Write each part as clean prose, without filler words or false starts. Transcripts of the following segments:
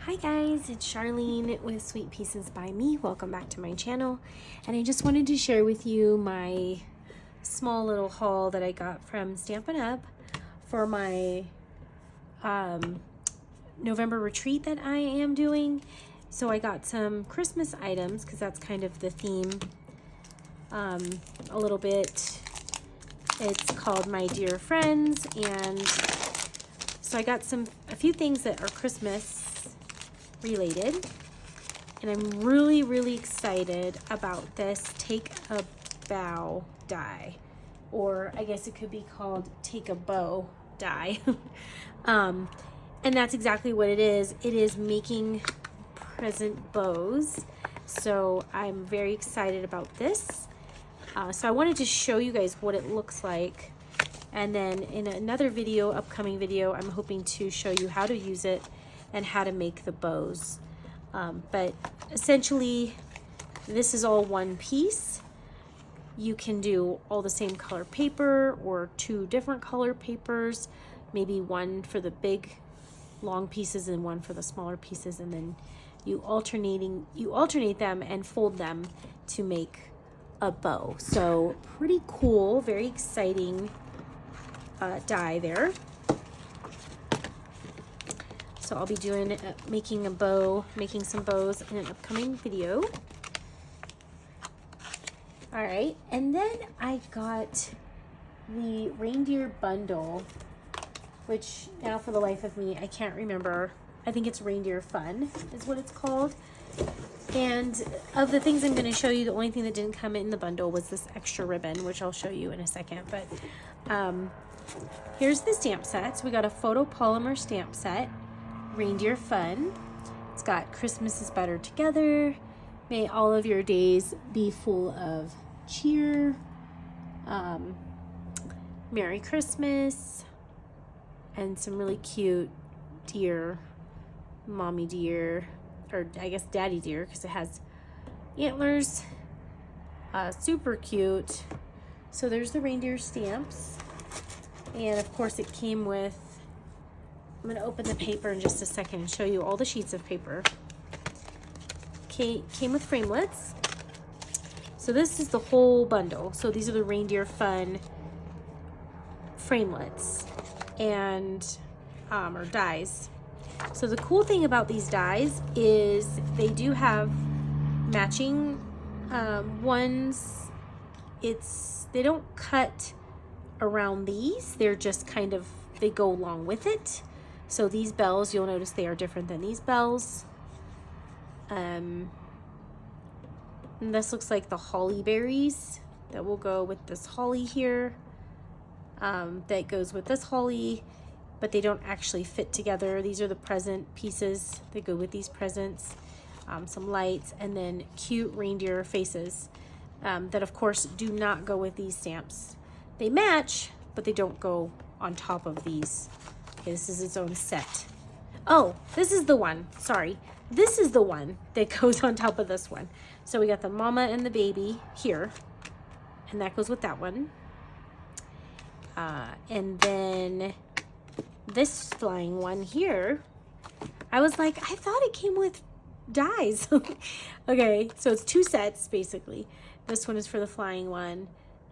Hi guys, it's Charlene with Sweet Pieces by Me. Welcome back to my channel. And I just wanted to share with you my small little haul that I got from Stampin' Up! For my November retreat that I am doing. So I got some Christmas items because that's kind of the theme a little bit. It's called My Dear Friends, and so I got a few things that are Christmas related, and I'm really excited about this Take a Bow die, or I guess it could be called Take a Bow die. And that's exactly what it is. It is making present bows, so I'm very excited about this. So I wanted to show you guys what it looks like, and then in another video, upcoming video, I'm hoping to show you how to use it and how to make the bows. But essentially, this is all one piece. You can do all the same color paper or two different color papers, maybe one for the big long pieces and one for the smaller pieces, and then you alternate them and fold them to make a bow. So pretty cool, very exciting die there. So I'll be doing making some bows in an upcoming video. All right, and then I got the reindeer bundle, which now for the life of me, I can't remember. I think it's Reindeer Fun is what it's called. And of the things I'm going to show you, the only thing that didn't come in the bundle was this extra ribbon, which I'll show you in a second. But here's the stamp set. So we got a photopolymer stamp set. Reindeer Fun. It's got Christmas is better together. May all of your days be full of cheer. Merry Christmas. And some really cute deer, mommy deer, or I guess daddy deer, because it has antlers. Super cute. So there's the reindeer stamps. And of course it came with, I'm going to open the paper in just a second and show you all the sheets of paper. Came with framelits. So this is the whole bundle. So these are the Reindeer Fun framelits and or dies. So the cool thing about these dies is they do have matching ones. They don't cut around these. They're just kind of, they go along with it. So these bells, you'll notice they are different than these bells. And this looks like the holly berries that will go with this holly here. That goes with this holly, but they don't actually fit together. These are the present pieces that go with these presents. Some lights, and then cute reindeer faces that of course do not go with these stamps. They match, but they don't go on top of these. Okay, this is its own set. Oh, this is the one. Sorry. This is the one that goes on top of this one. So we got the mama and the baby here, and that goes with that one. And then this flying one here, I was like, I thought it came with dies. Okay, so it's two sets basically. This one is for the flying one.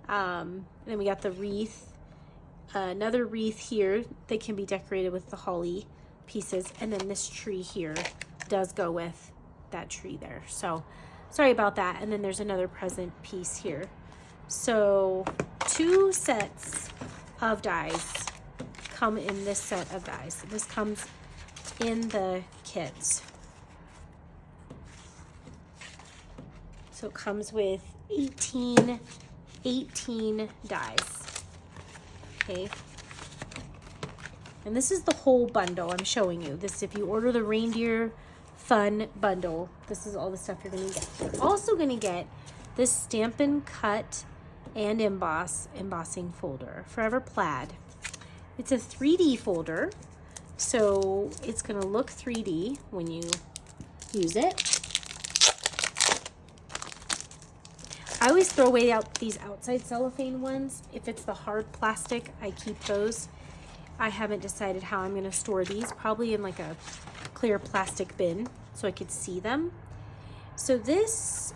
Then we got the wreath. Another wreath here that can be decorated with the holly pieces, and then this tree here does go with that tree there. So sorry about that. And then there's another present piece here. So two sets of dies come in this set of dies. This comes in the kits. So it comes with 18 dies. Okay, and this is the whole bundle I'm showing you. This, if you order the Reindeer Fun bundle, this is all the stuff you're going to get. You're also going to get this Stampin' Cut and embossing folder, Forever Plaid. It's a 3D folder, so it's going to look 3D when you use it. I always throw away these outside cellophane ones. If it's the hard plastic, I keep those. I haven't decided how I'm going to store these, probably in like a clear plastic bin so I could see them. So this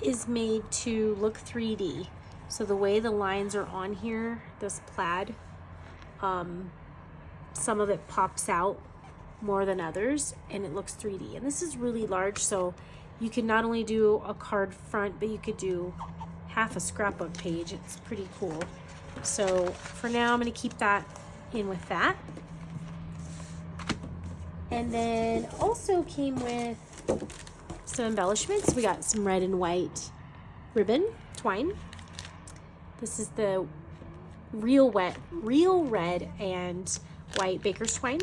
is made to look 3D. So the way the lines are on here, this plaid, some of it pops out more than others and it looks 3D. And this is really large, so you can not only do a card front, but you could do half a scrapbook page. It's pretty cool. So for now, I'm going to keep that in with that. And then also came with some embellishments. We got some red and white ribbon, twine. This is the real red and white baker's twine.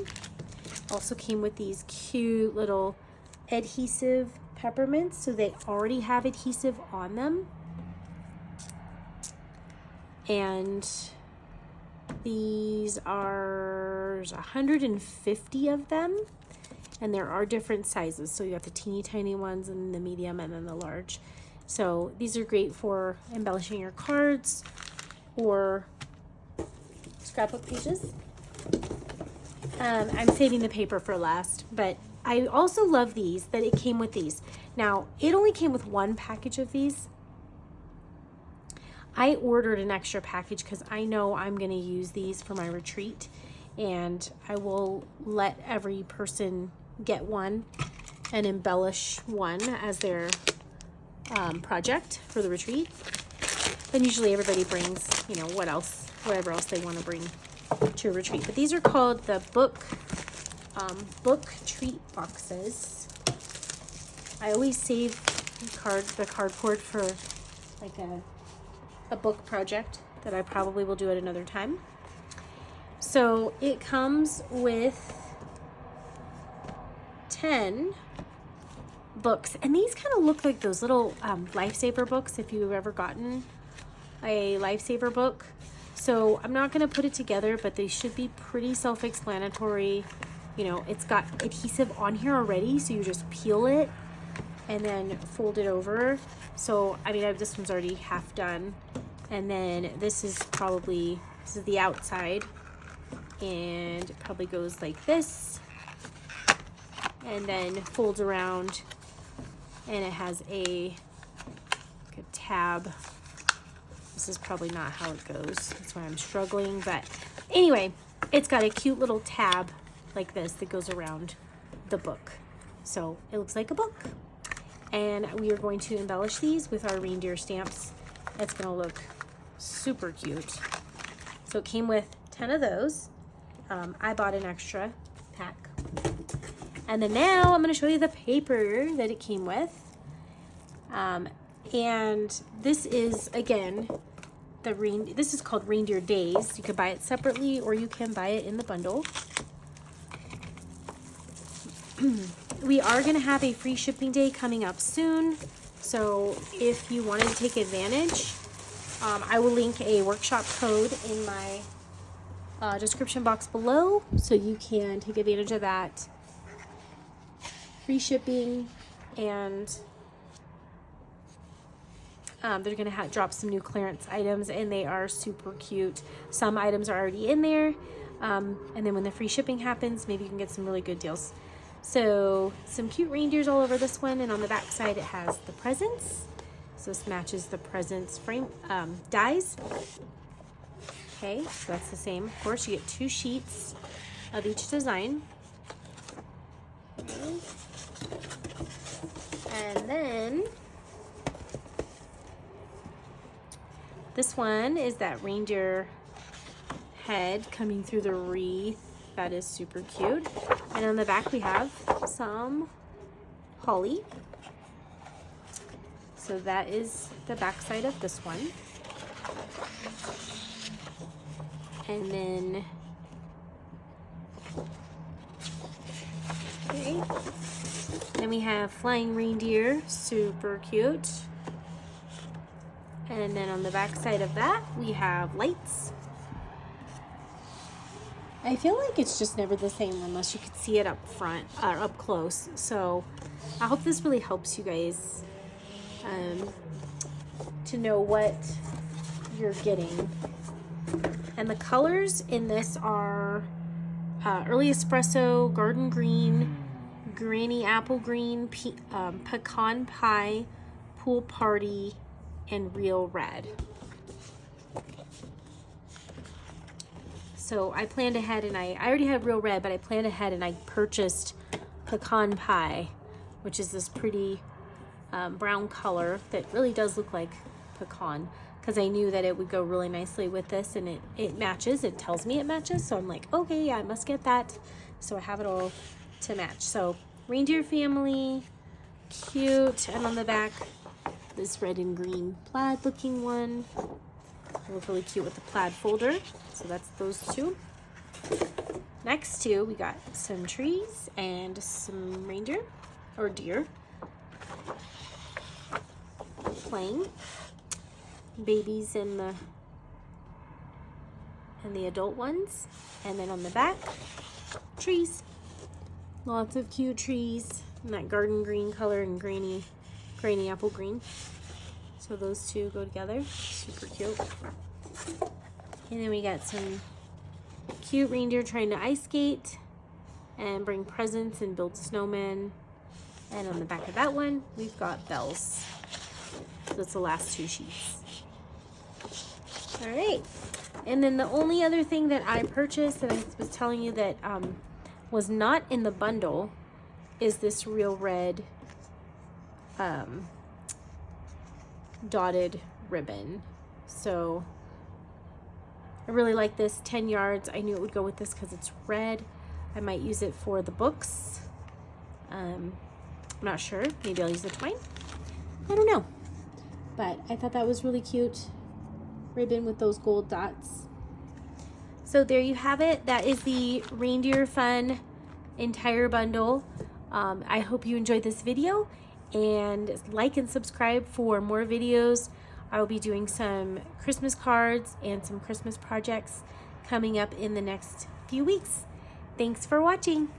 Also came with these cute little adhesive peppermints, so they already have adhesive on them. And these are 150 of them, and there are different sizes. So you got the teeny tiny ones and the medium and then the large. So these are great for embellishing your cards or scrapbook pages. I'm saving the paper for last, but I also love these, that it came with these. Now, it only came with one package of these. I ordered an extra package because I know I'm going to use these for my retreat, and I will let every person get one and embellish one as their project for the retreat. Then usually everybody brings, you know, whatever else they want to bring to a retreat. But these are called the book treat boxes. I always save the cardboard for like a book project that I probably will do at another time. So it comes with 10 books, and these kind of look like those little lifesaver books, if you've ever gotten a lifesaver book. So I'm not going to put it together, but they should be pretty self-explanatory. You know, it's got adhesive on here already, so you just peel it and then fold it over. So I mean, this one's already half done, and then this is the outside, and it probably goes like this and then folds around, and it has a tab. This is probably not how it goes. That's why I'm struggling. But anyway, it's got a cute little tab like this that goes around the book. So it looks like a book. And we are going to embellish these with our reindeer stamps. It's going to look super cute. So it came with 10 of those. I bought an extra pack. And then now I'm going to show you the paper that it came with. And this is, again, this is called Reindeer Days. You can buy it separately or you can buy it in the bundle. We are going to have a free shipping day coming up soon. So if you wanted to take advantage, I will link a workshop code in my description box below, so you can take advantage of that. Free shipping, and they're going to drop some new clearance items, and they are super cute. Some items are already in there, and then when the free shipping happens, maybe you can get some really good deals. So some cute reindeers all over this one, and on the back side it has the presents. So this matches the presents frame dies. Okay, so that's the same. Of course, you get 2 sheets of each design. Okay. And then this one is that reindeer head coming through the wreath. That is super cute. And on the back we have some holly. So that is the back side of this one. And then, okay. Then we have flying reindeer, super cute. And then on the back side of that, we have lights. I feel like it's just never the same unless you could see it up front, or up close. So I hope this really helps you guys to know what you're getting. And the colors in this are Early Espresso, Garden Green, Granny Apple Green, Pecan Pie, Pool Party, and Real Red. So I planned ahead, and I already have Real Red, but I planned ahead and I purchased Pecan Pie, which is this pretty brown color that really does look like pecan, because I knew that it would go really nicely with this, and it matches. It tells me it matches, so I'm like, okay, yeah, I must get that. So I have it all to match. So reindeer family, cute, and on the back, this red and green plaid looking one. They look really cute with the plaid folder. So that's those two. Next two, we got some trees and some reindeer or deer playing. Babies and the adult ones. And then on the back, trees. Lots of cute trees in that garden green color and granny apple green. So those two go together. Super cute. And then we got some cute reindeer trying to ice skate and bring presents and build snowmen. And on the back of that one, we've got bells. So that's the last two sheets. All right. And then the only other thing that I purchased that I was telling you that was not in the bundle is this Real Red dotted ribbon. So I really like this, 10 yards. I knew it would go with this because it's red. I might use it for the books. I'm not sure. Maybe I'll use the twine. I don't know. But I thought that was really cute. Ribbon with those gold dots. So there you have it. That is the Reindeer Fun entire bundle. I hope you enjoyed this video, and like and subscribe for more videos. I will be doing some Christmas cards and some Christmas projects coming up in the next few weeks. Thanks for watching.